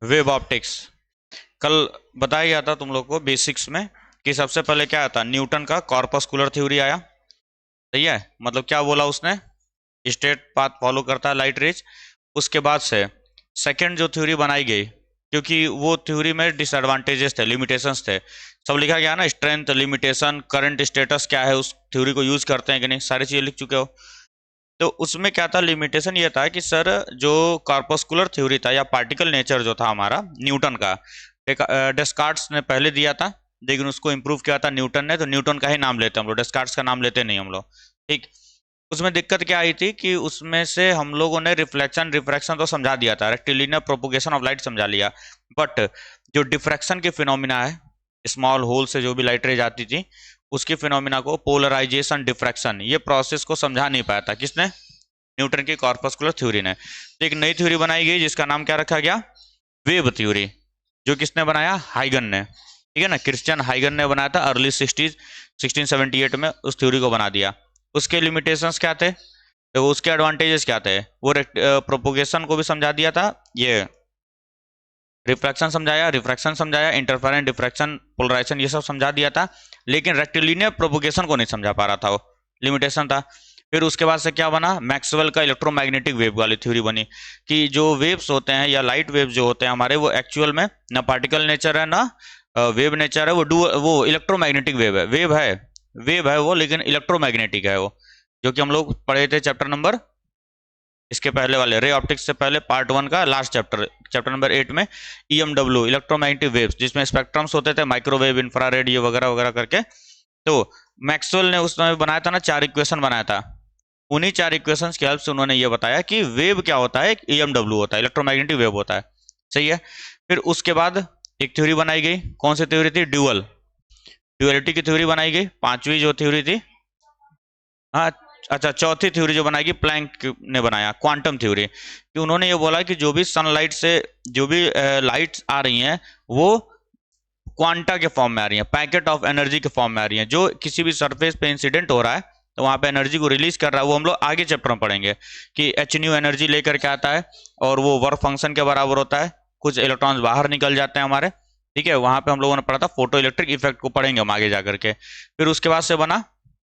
Wave optics. कल बताया गया था तुम लोग को बेसिक्स में कि सबसे पहले क्या आता, न्यूटन का कॉर्पस्कुलर थ्योरी आया। सही है, मतलब क्या बोला उसने, स्ट्रेट पाथ फॉलो करता है लाइट रेज। उसके बाद से सेकंड जो थ्योरी बनाई गई, क्योंकि वो थ्योरी में डिसएडवांटेजेस थे, लिमिटेशंस थे, सब लिखा गया ना, स्ट्रेंथ, लिमिटेशन, करंट स्टेटस क्या है, उस थ्योरी को यूज करते हैं कि नहीं, सारी चीजें लिख चुके हो। तो उसमें क्या था, लिमिटेशन ये था कि सर जो कॉर्पस्कुलर थ्योरी था या पार्टिकल नेचर जो था हमारा न्यूटन का, डेस्कार्ट्स ने पहले दिया था, लेकिन उसको इम्प्रूव किया था न्यूटन ने, तो न्यूटन का ही नाम लेते हैं हम लोग, डेस्कार्ट्स का नाम लेते नहीं हम लोग। ठीक। उसमें दिक्कत क्या आई थी कि उसमें से हम लोगों ने रिफ्लेक्शन रिफ्रैक्शन तो समझा दिया था, रेक्टिलिनियर प्रोपोगेशन ऑफ लाइट समझा लिया, बट जो डिफ्रैक्शन के फिनोमिना है, स्मॉल होल से जो भी लाइट रेज आती थी, उसके फिनोमिना को, पोलराइजेशन, डिफ्रैक्शन, ये प्रोसेस को समझा नहीं पाया था किसने, न्यूटन की कॉर्पस्कुलर थ्योरी ने। तो एक नई थ्योरी बनाई गई जिसका नाम क्या रखा गया, वेव थ्योरी, जो किसने बनाया, हाइगन ने। ठीक है ना, क्रिश्चियन हाइगन ने बनाया था अर्ली 1678 में, उस थ्योरी को बना दिया। उसके लिमिटेशंस क्या थे, तो उसके एडवांटेजेस क्या थे, वो प्रोपोगेशन को भी समझा दिया था, ये रिफ्रैक्शन समझाया, रिफ्रैक्शन समझाया, इंटरफेरेंस, डिफ्रैक्शन, पोलराइजेशन, ये सब समझा दिया था, लेकिन रेक्टिलिनियर प्रोपोगेशन को नहीं समझा पा रहा था, वो लिमिटेशन था। फिर उसके बाद से क्या बना, मैक्सवेल का इलेक्ट्रोमैग्नेटिक वेव वाली थ्योरी बनी, कि जो वेव्स होते हैं या लाइट वेव्स जो होते हैं हमारे, वो एक्चुअल में ना पार्टिकल नेचर है ना वेव नेचर है, वो इलेक्ट्रोमैग्नेटिक वेव है वो, लेकिन इलेक्ट्रोमैग्नेटिक है वो, जो कि हम लोग पढ़े थे चैप्टर नंबर, इसके पहले वाले रे ऑप्टिक्स से पहले पार्ट 1 का लास्ट चैप्टर, चैप्टर नंबर 8 में, ईएमडब्ल्यू, इलेक्ट्रोमैग्नेटिक वेव्स, जिसमें स्पेक्ट्रम्स होते थे, माइक्रोवेव, इंफ्रारेड, ये वगैरह वगैरह करके। तो मैक्सवेल ने उस समय बनाया था ना, 4 इक्वेशन बनाया था, उन्हीं 4 इक्वेशंस की हेल्प से उन्होंने ये बताया कि वेव क्या होता है, ईएमडब्ल्यू होता है, इलेक्ट्रोमैग्नेटिक वेव होता है। सही है। फिर उसके बाद एक थ्योरी बनाई गई, कौन सी थ्योरी थी, ड्यूअलिटी की थ्योरी बनाई गई, पांचवी जो थ्योरी थी। हाँ, अच्छा, चौथी थ्योरी जो बनाई गई, प्लैंक ने बनाया, क्वांटम थ्योरी, कि उन्होंने ये बोला कि जो भी सनलाइट से जो भी लाइट्स आ रही हैं, वो क्वांटा के फॉर्म में आ रही हैं, पैकेट ऑफ एनर्जी के फॉर्म में आ रही हैं, जो किसी भी सरफेस पे इंसिडेंट हो रहा है तो वहां पे एनर्जी को रिलीज कर रहा है, वो हम लोग आगे चैप्टर में पढ़ेंगे कि एच न्यू एनर्जी लेकर के आता है, और वो वर्क फंक्शन के बराबर होता है, कुछ इलेक्ट्रॉन्स बाहर निकल जाते हैं हमारे। ठीक है, वहां पे हम लोगों ने पढ़ा था, फोटो इलेक्ट्रिक इफेक्ट को पढ़ेंगे हम आगे जाकर के। फिर उसके बाद से बना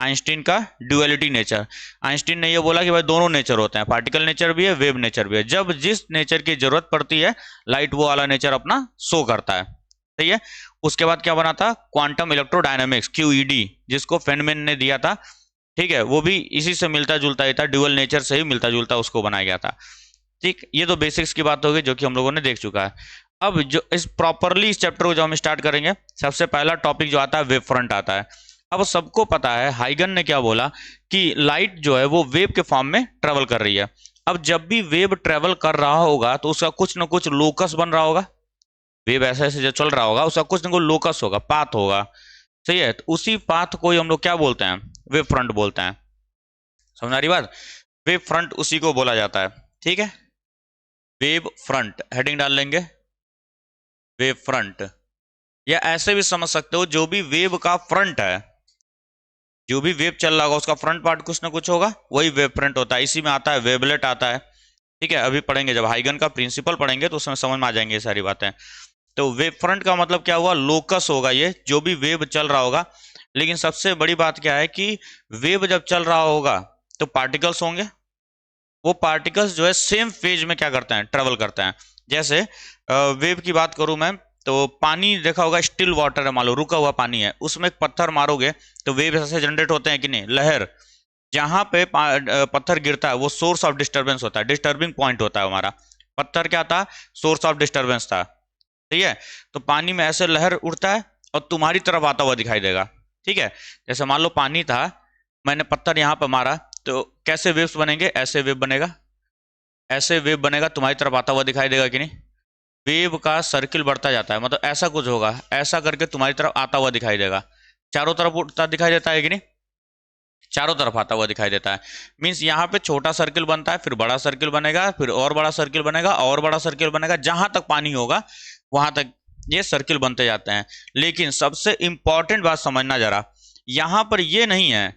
आइंस्टीन का ड्यूअलिटी नेचर। आइंस्टीन ने ये बोला कि भाई दोनों नेचर होते हैं, पार्टिकल नेचर भी है, वेव नेचर भी है, जब जिस नेचर की जरूरत पड़ती है लाइट वो वाला नेचर अपना शो करता है। सही है। उसके बाद क्या बना था, क्वांटम इलेक्ट्रोडायनामिक्स, क्यूईडी, जिसको फेनमैन ने दिया था। ठीक है, वो भी इसी से मिलता जुलता ही था, ड्यूअल नेचर से ही मिलता जुलता उसको बनाया गया था। ठीक, ये तो बेसिक्स की बात होगी जो कि हम लोगों ने देख चुका है। अब जो इस चैप्टर को जो हम स्टार्ट करेंगे, सबसे पहला टॉपिक जो आता है, वेव फ्रंट आता है। अब सबको पता है हाइगन ने क्या बोला, कि लाइट जो है वो वेव के फॉर्म में ट्रेवल कर रही है। अब जब भी वेव ट्रेवल कर रहा होगा तो उसका कुछ ना कुछ लोकस बन रहा होगा, वेव ऐसे ऐसे जो चल रहा होगा उसका कुछ ना कुछ लोकस होगा, पाथ होगा। सही है, तो उसी पाथ को ही हम लोग क्या बोलते हैं, वेव फ्रंट बोलते हैं। समझ आ रही बात, वेव फ्रंट उसी को बोला जाता है। ठीक है, वेव फ्रंट हेडिंग डाल लेंगे, वेव फ्रंट, या ऐसे भी समझ सकते हो, जो भी वेव का फ्रंट है, जो भी वेव चल रहा होगा उसका फ्रंट पार्ट कुछ ना कुछ होगा, वही वेव फ्रंट होता है। इसी में आता है वेवलेट आता है। ठीक है, अभी पढ़ेंगे, जब हाइगन का प्रिंसिपल पढ़ेंगे तो उसमें समझ में आ जाएंगे ये सारी बातें। तो वेव फ्रंट का मतलब क्या हुआ, लोकस होगा ये, जो भी वेव चल रहा होगा। लेकिन सबसे बड़ी बात क्या है कि वेव जब चल रहा होगा तो पार्टिकल्स होंगे, वो पार्टिकल्स जो है सेम फेज में क्या करते हैं, ट्रेवल करते हैं। जैसे वेव की बात करूं मैं, तो पानी देखा होगा, स्टिल वाटर है, मान लो रुका हुआ पानी है, उसमें एक पत्थर मारोगे तो वेव ऐसे जनरेट होते हैं कि नहीं, लहर। जहां पे पत्थर गिरता है वो सोर्स ऑफ डिस्टरबेंस होता है, डिस्टर्बिंग पॉइंट होता है हमारा। पत्थर क्या था, सोर्स ऑफ डिस्टरबेंस था। ठीक है, तो पानी में ऐसे लहर उड़ता है और तुम्हारी तरफ आता हुआ दिखाई देगा। ठीक है, जैसे मान लो पानी था, मैंने पत्थर यहाँ पर मारा, तो कैसे वेव्स बनेंगे, ऐसे वेव बनेगा, ऐसे वेव बनेगा, तुम्हारी तरफ आता हुआ दिखाई देगा कि नहीं। वेव का सर्किल बढ़ता जाता है, मतलब ऐसा कुछ होगा, ऐसा करके तुम्हारी तरफ आता हुआ दिखाई देगा, चारों तरफ उड़ता दिखाई देता है कि नहीं, चारों तरफ आता हुआ दिखाई देता है। मीन्स यहाँ पे छोटा सर्किल बनता है, फिर बड़ा सर्किल बनेगा, फिर और बड़ा सर्किल बनेगा, और बड़ा सर्किल बनेगा, जहां तक पानी होगा वहां तक ये सर्किल बनते जाते हैं। लेकिन सबसे इंपॉर्टेंट बात समझना जरा, यहां पर ये नहीं है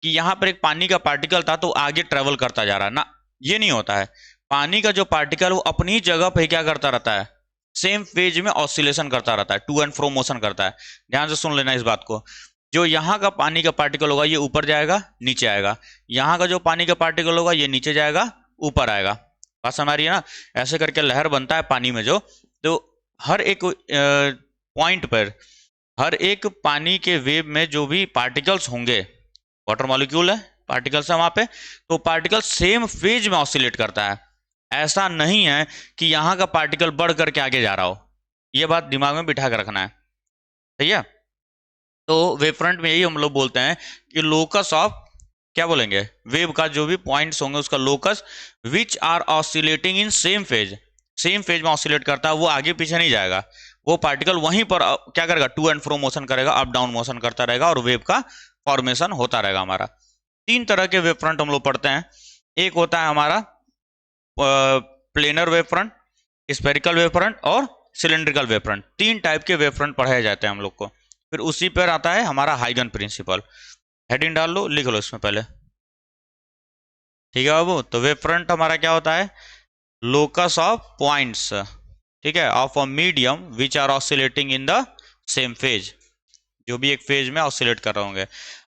कि यहां पर एक पानी का पार्टिकल था तो आगे ट्रेवल करता जा रहा है ना, ये नहीं होता है। पानी का जो पार्टिकल वो अपनी जगह पे क्या करता रहता है, सेम फेज में ऑसिलेशन करता रहता है, टू एंड फ्रो मोशन करता है। ध्यान से सुन लेना इस बात को। जो यहाँ का पानी का पार्टिकल होगा ये ऊपर जाएगा नीचे आएगा, यहाँ का जो पानी का पार्टिकल होगा ये नीचे जाएगा ऊपर आएगा। बात समझ आ रही है ना? ऐसे करके लहर बनता है पानी में जो, तो हर एक पॉइंट पर, हर एक पानी के वेव में जो भी पार्टिकल्स होंगे, वाटर मॉलिक्यूल है, पार्टिकल्स है वहां पे, तो पार्टिकल सेम फेज में ऑसिलेट करता है। ऐसा नहीं है कि यहाँ का पार्टिकल बढ़ करके आगे जा रहा हो, ये बात दिमाग में बिठा कर रखना है, सही है? तो वेव फ्रंट में यही हम लोग बोलते हैं कि लोकस ऑफ, क्या बोलेंगे, वेव का जो भी पॉइंट्स होंगे उसका locus, which are oscillating in same phase, same phase में ऑसिलेट करता है, वो आगे पीछे नहीं जाएगा, वो पार्टिकल वहीं पर क्या करेगा, टू एंड फ्रो मोशन करेगा, अप डाउन मोशन करता रहेगा और वेव का फॉर्मेशन होता रहेगा हमारा। तीन तरह के वेव फ्रंट हम लोग पढ़ते हैं। एक होता है हमारा planar wave front, spherical wave front और सिलेंड्रिकल वेव फ्रंट। तीन टाइप के वेव फ्रंट पढ़ाए जाते हैं हम लोग को। फिर उसी पर आता है हमारा हाइगन प्रिंसिपल। हेडिंग डाल लो, लिख लो इसमें पहले, ठीक है बाबू? तो वेव फ्रंट हमारा क्या होता है, लोकस ऑफ पॉइंट्स, ठीक है, of a medium which are oscillating in the same phase, जो भी एक फेज में ऑसिलेट कर रहे होंगे।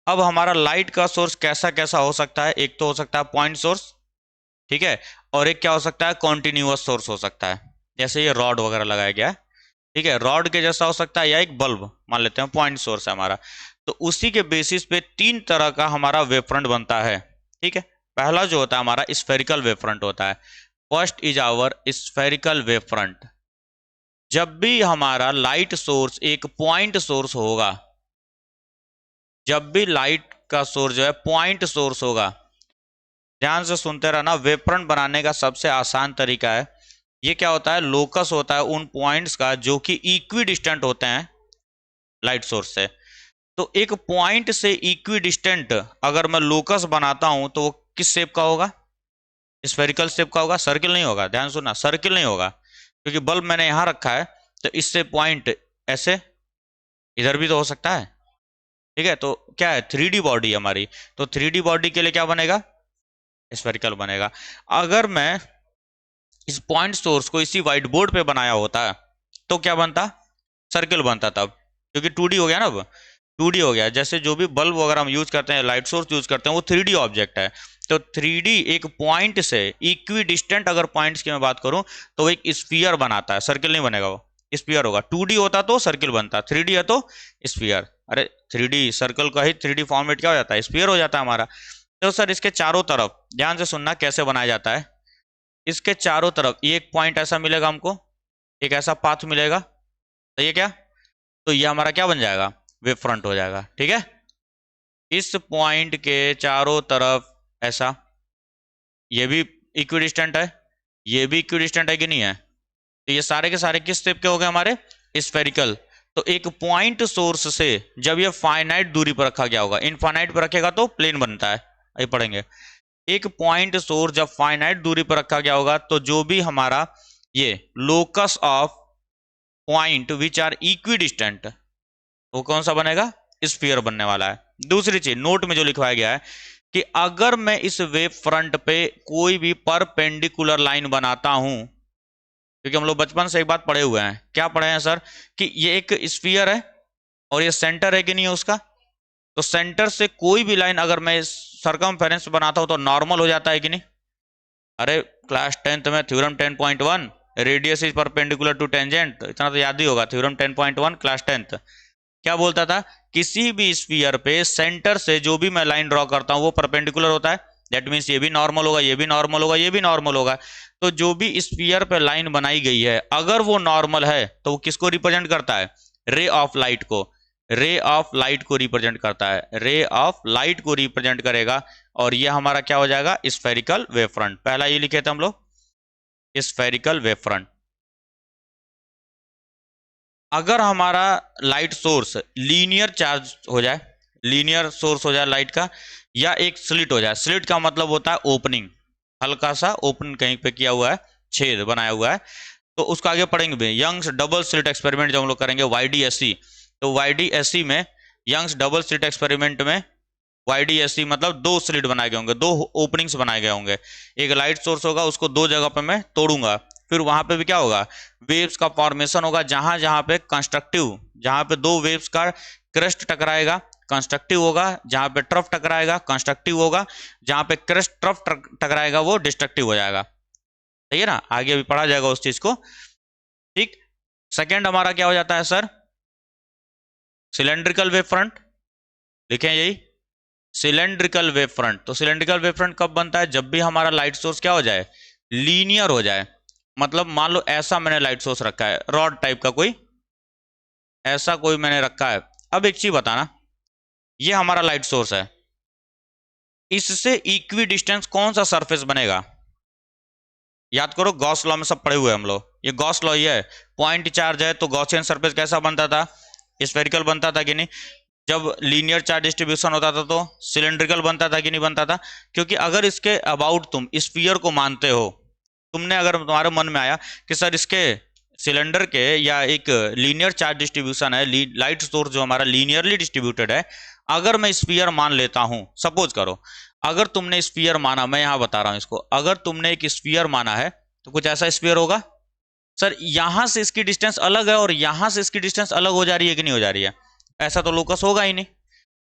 अब हमारा लाइट का सोर्स कैसा कैसा हो सकता है, एक तो हो सकता है पॉइंट सोर्स, ठीक है, और एक क्या हो सकता है, कॉन्टिन्यूअस सोर्स हो सकता है, जैसे ये रॉड वगैरह लगाया गया है, ठीक है, रॉड के जैसा हो सकता है, या एक बल्ब मान लेते हैं पॉइंट सोर्स है हमारा। तो उसी के बेसिस पे तीन तरह का हमारा वेव फ्रंट बनता है, ठीक है। पहला जो होता है हमारा स्फेरिकल वेव फ्रंट होता है। First is our spherical wave front. जब भी हमारा लाइट सोर्स एक पॉइंट सोर्स होगा, जब भी लाइट का सोर्स जो है पॉइंट सोर्स होगा, ध्यान से सुनते रहना, वेव फ्रंट बनाने का सबसे आसान तरीका है, ये क्या होता है, लोकस होता है उन पॉइंट्स का जो कि इक्वी डिस्टेंट होते हैं लाइट सोर्स से। तो एक पॉइंट से इक्वी डिस्टेंट अगर मैं लोकस बनाता हूं तो वो किस शेप का होगा, स्फेरिकल शेप का होगा, सर्किल नहीं होगा। ध्यान सुनना, सर्किल नहीं होगा, क्योंकि बल्ब मैंने यहां रखा है तो इससे पॉइंट ऐसे इधर भी तो हो सकता है, ठीक है। तो क्या है, 3D बॉडी हमारी, तो 3D बॉडी के लिए क्या बनेगा, स्फेरिकल बनेगा। अगर मैं इस पॉइंट सोर्स को इसी व्हाइट बोर्ड पे बनाया होता तो क्या बनता, सर्किल बनता तब, क्योंकि 2D हो गया ना, अब 2D हो गया। जैसे जो भी बल्ब वगैरह हम यूज करते हैं, लाइट सोर्स यूज करते हैं, वो 3D ऑब्जेक्ट है। तो 3D एक पॉइंट से इक्वी डिस्टेंट अगर पॉइंट्स की मैं बात करूं तो वो एक स्फीयर बनाता है, सर्किल नहीं बनेगा, वो स्फीयर होगा। 2D होता तो सर्किल बनता, 3D है तो स्फीयर। अरे 3D सर्कल का ही 3D फॉर्मेट क्या हो जाता है, स्फीयर हो जाता है हमारा। तो सर इसके चारों तरफ ध्यान से सुनना कैसे बनाया जाता है। इसके चारों तरफ ये एक पॉइंट ऐसा मिलेगा हमको, एक ऐसा पाथ मिलेगा, तो ये क्या, तो ये हमारा क्या बन जाएगा, वेव फ्रंट हो जाएगा, ठीक है। इस पॉइंट के चारों तरफ ऐसा, ये भी इक्विडिस्टेंट है, ये भी इक्विडिस्टेंट है कि नहीं है, तो ये सारे के सारे किस शेप के हो गए हमारे, स्फेरिकल। तो एक पॉइंट सोर्स से जब ये फाइनाइट दूरी पर रखा गया होगा, इनफाइनाइट पर रखेगा तो प्लेन बनता है, ये पढ़ेंगे। एक पॉइंट सोर्स जब फाइनाइट दूरी पर रखा गया होगा तो जो भी हमारा ये locus of point which are equidistant, वो कौन सा बनेगा, स्फीयर बनने वाला है। दूसरी चीज नोट में जो लिखवाया गया है कि अगर मैं इस वेव फ्रंट पे कोई भी परपेंडिकुलर लाइन बनाता हूं, क्योंकि हम लोग बचपन से एक बात पढ़े हुए हैं, क्या पढ़े हैं सर, कि ये एक स्फीयर है और ये सेंटर है कि नहीं है उसका, तो सेंटर से कोई भी लाइन अगर मैं सरकमफेरेंस बनाता हूं तो नॉर्मल हो जाता है कि नहीं। अरे क्लास 10th में theorem 10.1 radius is perpendicular to tangent, इतना तो याद ही होगा, थ्योरम 10.1 क्लास 10th क्या बोलता था, किसी भी स्फीयर पे सेंटर से जो भी मैं लाइन ड्रॉ करता हूं वो परपेंडिकुलर होता है, दैट मीन्स ये भी नॉर्मल होगा, ये भी नॉर्मल होगा, ये भी नॉर्मल होगा। तो जो भी स्फीयर पे लाइन बनाई गई है अगर वो नॉर्मल है तो वो किसको रिप्रेजेंट करता है, रे ऑफ लाइट को, रे ऑफ लाइट को रिप्रेजेंट करता है, रे ऑफ लाइट को रिप्रेजेंट करेगा। और ये हमारा क्या हो जाएगा, स्फेरिकल वेव फ्रंट। पहला ये लिखे थे हम लोग, स्फेरिकल वेव फ्रंट। अगर हमारा लाइट सोर्स लीनियर चार्ज हो जाए, लीनियर सोर्स हो जाए लाइट का, या एक स्लिट हो जाए, स्लिट का मतलब होता है ओपनिंग, हल्का सा ओपन कहीं पे किया हुआ है, छेद बनाया हुआ है, तो उसका आगे पढ़ेंगे भी। यंग्स डबल स्लिट एक्सपेरिमेंट जब हम लोग करेंगे YDSC, तो YDSC में यंग्स डबल स्लिट एक्सपेरिमेंट में YDSC मतलब दो स्लिट बनाए गए होंगे, दो ओपनिंग्स बनाए गए होंगे, एक लाइट सोर्स होगा उसको दो जगह पे मैं तोड़ूंगा, फिर वहां पे भी क्या होगा, वेव्स का फॉर्मेशन होगा, जहां जहां पे कंस्ट्रक्टिव, जहां पे दो वेव्स का क्रस्ट टकराएगा कंस्ट्रक्टिव होगा, जहां पे ट्रफ टकराएगा कंस्ट्रक्टिव होगा, जहां पे क्रस्ट ट्रफ टकराएगा वो डिस्ट्रक्टिव हो जाएगा। सही है ना, आगे अभी पढ़ा जाएगा उस चीज को। ठीक, सेकेंड हमारा क्या हो जाता है सर, सिलेंड्रिकल वेव फ्रंट। देखें यही सिलेंड्रिकल वेव फ्रंट। तो सिलेंड्रिकल वेव फ्रंट कब बनता है, जब भी हमारा लाइट सोर्स क्या हो जाए, लीनियर हो जाए। मतलब मान लो ऐसा मैंने लाइट सोर्स रखा है, रॉड टाइप का कोई, ऐसा कोई मैंने रखा है। अब एक चीज बताना, ये हमारा लाइट सोर्स है, इससे इक्वी डिस्टेंस कौन सा सरफेस बनेगा, याद करो गॉस लॉ में सब पढ़े हुए हम लोग, ये गॉस लॉ ही है। पॉइंट चार्ज है तो गॉसियन सरफेस कैसा बनता था, स्फेरिकल बनता था कि नहीं। जब लीनियर चार्ज डिस्ट्रीब्यूशन होता था तो सिलेंड्रिकल बनता था कि नहीं बनता था। क्योंकि अगर इसके अबाउट तुम स्फीयर को मानते हो, तुमने अगर तुम्हारे मन में आया कि सर इसके सिलेंडर के या एक लीनियर चार्ज डिस्ट्रीब्यूशन है, लाइट सोर्स जो हमारा लीनियरली डिस्ट्रीब्यूटेड है, अगर मैं स्फीयर मान लेता हूं, सपोज करो अगर तुमने स्फीयर माना, मैं यहां बता रहा हूं इसको, अगर तुमने एक स्फीयर माना है तो कुछ ऐसा स्फीयर होगा। सर यहां से इसकी डिस्टेंस अलग है और यहां से इसकी डिस्टेंस अलग हो जा रही है कि नहीं हो जा रही है, ऐसा तो लोकस होगा ही नहीं।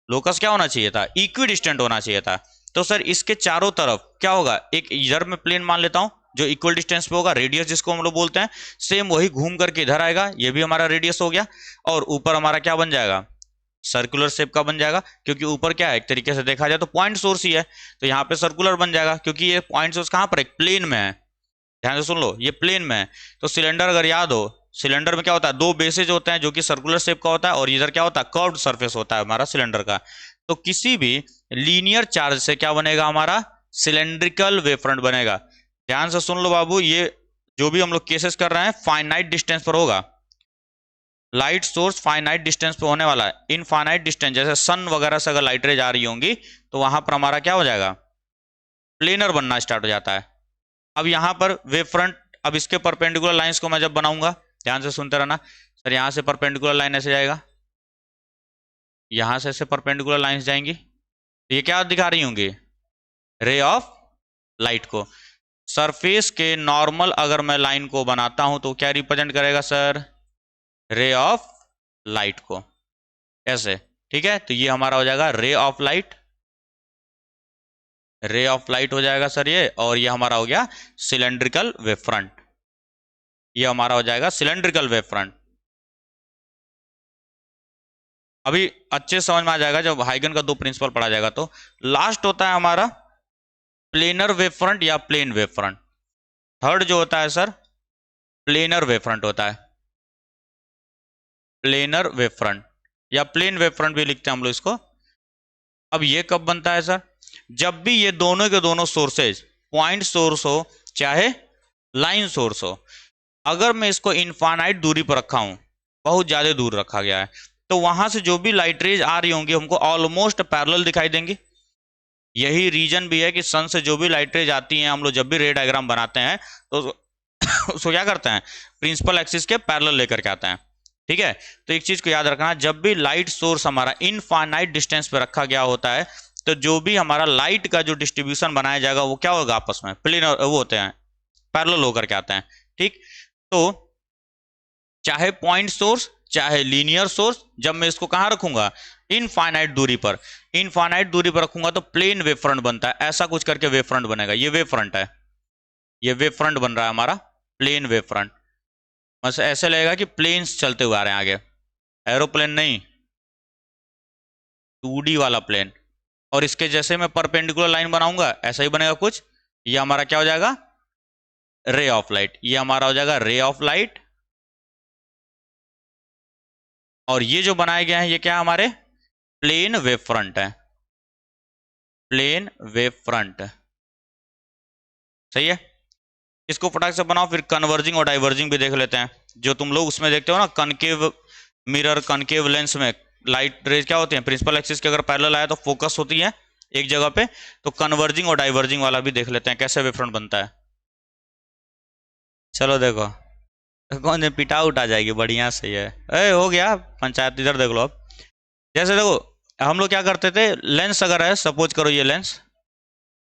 लोकस क्या होना चाहिए था, इक्वी डिस्टेंट होना चाहिए था। तो सर इसके चारों तरफ क्या होगा, एक इधर में प्लेन मान लेता हूं जो इक्वल डिस्टेंस पे होगा, रेडियस जिसको हम लोग बोलते हैं, सेम वही घूम करके इधर आएगा, ये भी हमारा रेडियस हो गया। और ऊपर हमारा क्या बन जाएगा, सर्कुलर शेप का बन जाएगा, क्योंकि ऊपर क्या है, एक तरीके से देखा जाए तो पॉइंट सोर्स ही है, तो यहाँ पे सर्कुलर बन जाएगा, क्योंकि ये पॉइंट सोर्स कहाँ पर, एक प्लेन में है। ध्यान से सुन लो, ये प्लेन में है। तो सिलेंडर अगर याद हो, सिलेंडर में क्या होता है, दो बेसेज होते हैं जो कि सर्कुलर शेप का होता है, और इधर क्या होता है, कर्व्ड सरफेस होता है हमारा सिलेंडर का। तो किसी भी लीनियर चार्ज से क्या बनेगा, हमारा सिलेंड्रिकल वेवफ्रंट बनेगा। ध्यान से सुन लो बाबू, ये जो भी हम लोग केसेस कर रहे हैं फाइनाइट डिस्टेंस पर होगा, लाइट सोर्स फाइनाइट डिस्टेंस पे होने वाला है। इनफाइनाइट डिस्टेंस जैसे सन वगैरह से अगर लाइट रेज आ रही होंगी तो वहां पर हमारा क्या हो जाएगा, प्लेनर बनना स्टार्ट हो जाता है। अब यहां पर वेव फ्रंट, अब इसके परपेंडिकुलर लाइंस को मैं जब बनाऊंगा, ध्यान से सुनते रहना सर, यहां से परपेंडिकुलर लाइन ऐसे जाएगा, यहां से ऐसे परपेंडिकुलर लाइंस जाएंगी, तो ये क्या दिखा रही होंगी, रे ऑफ लाइट को। सरफेस के नॉर्मल अगर मैं लाइन को बनाता हूं तो क्या रिप्रेजेंट करेगा सर, रे ऑफ लाइट को, ऐसे। ठीक है, तो ये हमारा हो जाएगा ray of light, ray of light हो जाएगा सर ये, और ये हमारा हो गया सिलेंड्रिकल वेव फ्रंट, ये हमारा हो जाएगा सिलेंड्रिकल वेव फ्रंट। अभी अच्छे समझ में आ जाएगा जब हाइगन का दो प्रिंसिपल पढ़ा जाएगा। तो लास्ट होता है हमारा प्लेनर वेव फ्रंट या प्लेन वेव फ्रंट। थर्ड जो होता है सर प्लेनर वेव फ्रंट होता है, प्लेनर वेव फ्रंट या प्लेन वेव फ्रंट भी लिखते हैं हम लोग इसको। अब ये कब बनता है सर, जब भी ये दोनों के दोनों सोर्सेज पॉइंट सोर्स हो चाहे लाइन सोर्स हो, अगर मैं इसको इनफाइनाइट दूरी पर रखा हूं, बहुत ज्यादा दूर रखा गया है, तो वहां से जो भी लाइट रेज आ रही होंगी हमको ऑलमोस्ट पैरेलल दिखाई देंगी। यही रीजन भी है कि सन से जो भी लाइट रेज आती हैं, हम लोग जब भी रे डायग्राम बनाते हैं तो उसको क्या करते हैं, प्रिंसिपल एक्सिस के पैरेलल लेकर के आते हैं। ठीक है, तो एक चीज को याद रखना, जब भी लाइट सोर्स हमारा इनफाइनाइट डिस्टेंस पे रखा गया होता है, तो जो भी हमारा लाइट का जो डिस्ट्रीब्यूशन बनाया जाएगा वो क्या होगा, आपस में प्लेन वो होते हैं, पैरेलल होकर के आते हैं। ठीक, तो चाहे पॉइंट सोर्स चाहे लीनियर सोर्स, जब मैं इसको कहां रखूंगा, इनफाइनाइट दूरी पर, इनफाइनाइट दूरी पर रखूंगा तो प्लेन वेव फ्रंट बनता है, ऐसा कुछ करके वेव फ्रंट बनेगा। ये वेव फ्रंट है, ये वेव फ्रंट बन रहा है हमारा प्लेन वेव फ्रंट। बस ऐसे लगेगा कि प्लेन्स चलते हुए आ रहे हैं आगे, एरोप्लेन नहीं, 2D वाला प्लेन। और इसके जैसे मैं परपेंडिकुलर लाइन बनाऊंगा ऐसा ही बनेगा कुछ। ये हमारा क्या हो जाएगा, रे ऑफ लाइट, ये हमारा हो जाएगा रे ऑफ लाइट। और ये जो बनाए गए हैं ये क्या है, हमारे प्लेन वेव फ्रंट है, प्लेन वेव फ्रंट। सही है, इसको फटाक से बनाओ। फिर कन्वर्जिंग और डाइवर्जिंग भी देख लेते हैं, जो तुम लोग उसमें देखते हो ना, कनकेव मिरर, कनकेव लेंस में लाइट रेज क्या होती है, प्रिंसिपल एक्सिस के अगर पैरेलल आया तो फोकस होती है एक जगह पे। तो कन्वर्जिंग और डाइवर्जिंग वाला भी देख लेते हैं कैसे वेव फ्रंट बनता है। चलो देखो, कौन पिटा उठा जाएगी, बढ़िया सही है, हो गया पंचायत। इधर देख लो, अब जैसे देखो हम लोग क्या करते थे, लेंस अगर है, सपोज करो ये लेंस,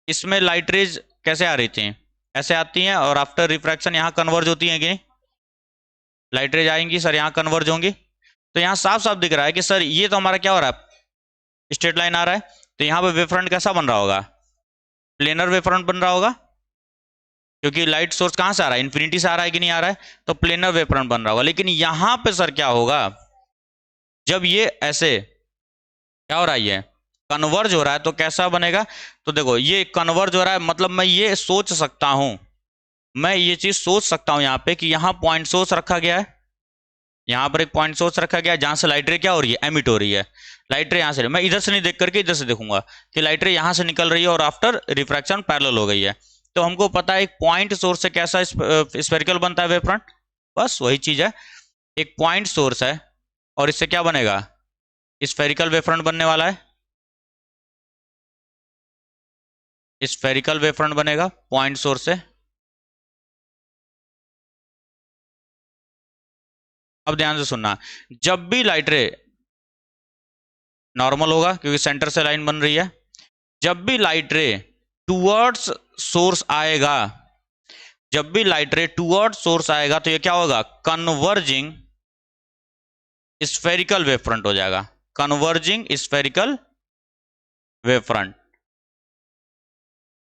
इसमें लाइट रेज कैसे आ रही थी, ऐसे आती हैं और आफ्टर रिफ्रैक्शन यहाँ कन्वर्ज होती हैं कि नहीं, लाइट रेज आएंगी सर यहाँ कन्वर्ज होंगी। तो यहाँ साफ साफ दिख रहा है कि सर ये तो हमारा क्या हो रहा है, स्ट्रेट लाइन आ रहा है, तो यहाँ पे वेव फ्रंट कैसा बन रहा होगा, प्लेनर वेव फ्रंट बन रहा होगा, क्योंकि लाइट सोर्स कहां से आ रहा है, इन्फिनिटी से आ रहा है कि नहीं आ रहा है, तो प्लेनर वेव फ्रंट बन रहा होगा। लेकिन यहां पे सर क्या होगा, जब ये ऐसे क्या हो रहा है, ये कन्वर्ज हो रहा है, तो कैसा बनेगा, तो देखो ये कन्वर्ज हो रहा है, मतलब मैं ये सोच सकता हूं, मैं ये चीज सोच सकता हूं यहाँ पे कि यहाँ पॉइंट सोर्स रखा गया है, यहाँ पर एक पॉइंट सोर्स रखा गया है जहां से लाइट रे क्या हो रही है, एमिट हो रही है। लाइट रे यहाँ से, मैं इधर से नहीं देख करके इधर से देखूंगा कि लाइट रे यहाँ से निकल रही है और आफ्टर रिफ्रैक्शन पैरेलल हो गई है। तो हमको पता है एक पॉइंट सोर्स से कैसा स्फेरिकल बनता है वेव फ्रंट, बस वही चीज है, एक पॉइंट सोर्स है और इससे क्या बनेगा, स्फेरिकल वेव फ्रंट बनने वाला है, स्फेरिकल वेव फ्रंट बनेगा पॉइंट सोर्स से। अब ध्यान से सुनना, जब भी लाइट रे नॉर्मल होगा क्योंकि सेंटर से लाइन बन रही है, जब भी लाइट रे टूवर्ड्स सोर्स आएगा, जब भी लाइट रे टूवर्ड सोर्स आएगा तो ये क्या होगा, कन्वर्जिंग स्फेरिकल वेव फ्रंट हो जाएगा, converging spherical wave front,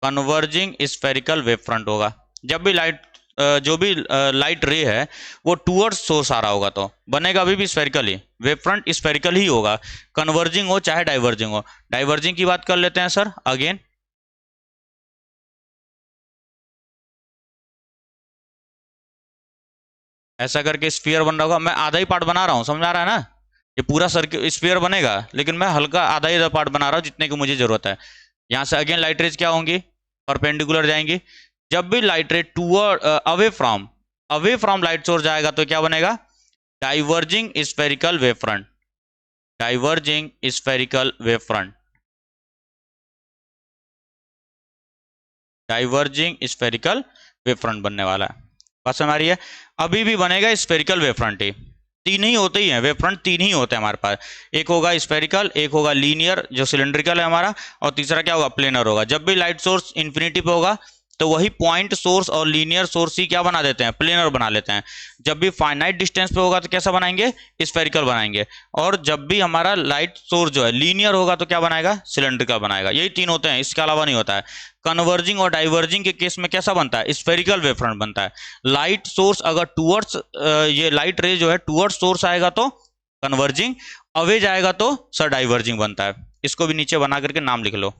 converging spherical wave front होगा। जब भी लाइट जो भी लाइट रे है वो टूवर्ड्स सोर्स आ रहा होगा तो बनेगा अभी भी स्फेरिकल ही, वेव फ्रंट स्फेरिकल ही होगा, कन्वर्जिंग हो चाहे डाइवर्जिंग हो। डाइवर्जिंग की बात कर लेते हैं सर अगेन, ऐसा करके स्फीयर बन रहा होगा, मैं आधा ही पार्ट बना रहा हूँ, समझ आ रहा है ना, ये पूरा सर्किल स्फीयर बनेगा लेकिन मैं हल्का आधा ही पार्ट बना रहा हूँ जितने की मुझे जरूरत है। यहाँ से अगेन लाइट रेज क्या होंगी, परपेंडिकुलर जाएंगी, जब भी लाइट रे toward away from light source जाएगा तो क्या बनेगा, diverging spherical wave front, diverging spherical wave front, diverging spherical wave front बनने वाला है। बात समझ आ रही है, अभी भी बनेगा स्फेरिकल वेव फ्रंट ही, तीन ही होते ही हैं वेव फ्रंट, तीन ही होते हैं हमारे पास, एक होगा स्फेरिकल, एक होगा लीनियर जो सिलेंड्रिकल है हमारा, और तीसरा क्या होगा, प्लेनर होगा। जब भी लाइट सोर्स इंफिनिटी पे होगा तो वही पॉइंट सोर्स और लीनियर सोर्स ही क्या बना देते हैं, प्लेनर बना लेते हैं। जब भी फाइनाइट डिस्टेंस पे होगा तो कैसा बनाएंगे, स्फेरिकल बनाएंगे, और जब भी हमारा लाइट सोर्स जो है लीनियर होगा तो क्या बनाएगा, सिलेंड्रिकल बनाएगा। यही तीन होते हैं, इसके अलावा नहीं होता है। कन्वर्जिंग और डाइवर्जिंग के केस में कैसा बनता है, स्फेरिकल वेव फ्रंट बनता है। लाइट सोर्स अगर टूवर्ड्स ये लाइट रे जो है टूवर्ड्स सोर्स आएगा तो कन्वर्जिंग, अवे जाएगा तो सर डाइवर्जिंग बनता है। इसको भी नीचे बना करके नाम लिख लो।